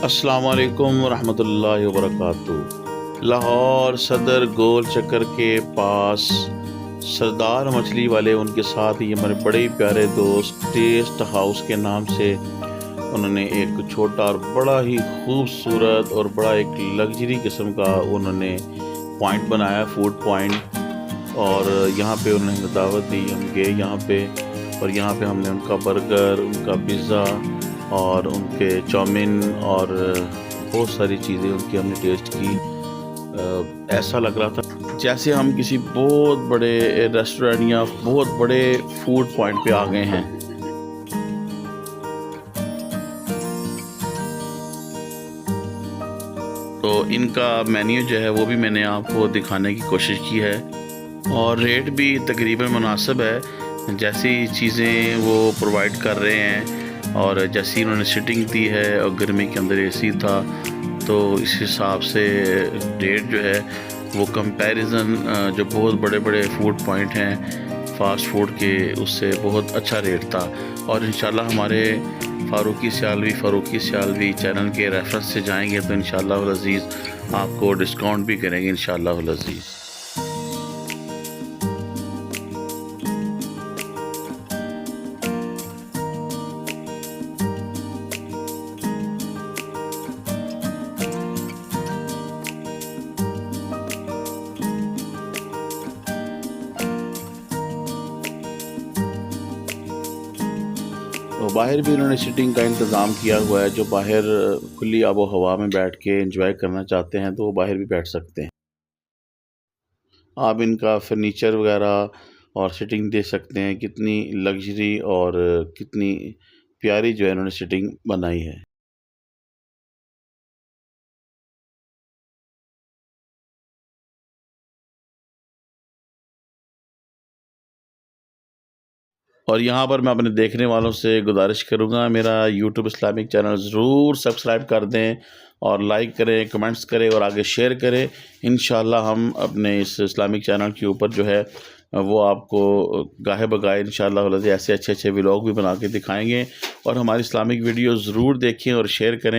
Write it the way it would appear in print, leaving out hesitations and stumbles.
अस्सलाम वालेकुम रहमतुल्लाहि वबरकातुहू। लाहौर सदर गोल चक्कर के पास सरदार मछली वाले उनके साथ ही हमारे बड़े ही प्यारे दोस्त टेस्ट हाउस के नाम से उन्होंने एक छोटा और बड़ा ही खूबसूरत और बड़ा एक लग्जरी किस्म का उन्होंने पॉइंट बनाया, फूड पॉइंट। और यहाँ पे उन्होंने हमें दावत दी, हम गए यहाँ पे और यहाँ पे हमने उनका बर्गर, उनका पिज़्ज़ा और उनके चाउमीन और बहुत सारी चीज़ें उनकी हमने टेस्ट की। ऐसा लग रहा था जैसे हम किसी बहुत बड़े रेस्टोरेंट या बहुत बड़े फूड पॉइंट पे आ गए हैं। तो इनका मेन्यू जो है वो भी मैंने आपको दिखाने की कोशिश की है और रेट भी तकरीबन मुनासिब है, जैसी चीज़ें वो प्रोवाइड कर रहे हैं और जैसी उन्होंने सीटिंग दी है और गर्मी के अंदर एसी था, तो इस हिसाब से रेट जो है वो कंपैरिजन जो बहुत बड़े बड़े फूड पॉइंट हैं फ़ास्ट फूड के, उससे बहुत अच्छा रेट था। और इंशाल्लाह हमारे फ़ारूकी सियालवी चैनल के रेफरेंस से जाएंगे तो इंशाल्लाह अज़ीज़ आपको डिस्काउंट भी करेंगे इंशाल्लाह अज़ीज़। तो बाहर भी उन्होंने सीटिंग का इंतज़ाम किया हुआ है, जो बाहर खुली आबो हवा में बैठ के एंजॉय करना चाहते हैं तो वो बाहर भी बैठ सकते हैं। आप इनका फर्नीचर वगैरह और सीटिंग देख सकते हैं, कितनी लग्जरी और कितनी प्यारी जो है इन्होंने सीटिंग बनाई है। और यहाँ पर मैं अपने देखने वालों से गुजारिश करूँगा, मेरा यूट्यूब इस्लामिक चैनल ज़रूर सब्सक्राइब कर दें और लाइक करें, कमेंट्स करें और आगे शेयर करें। इंशाल्लाह हम अपने इस इस्लामिक चैनल के ऊपर जो है वो आपको गाहे बगाए इंशाल्लाह ऐसे अच्छे अच्छे व्लॉग भी बना के दिखाएंगे। और हमारी इस्लामिक वीडियो ज़रूर देखें और शेयर करें।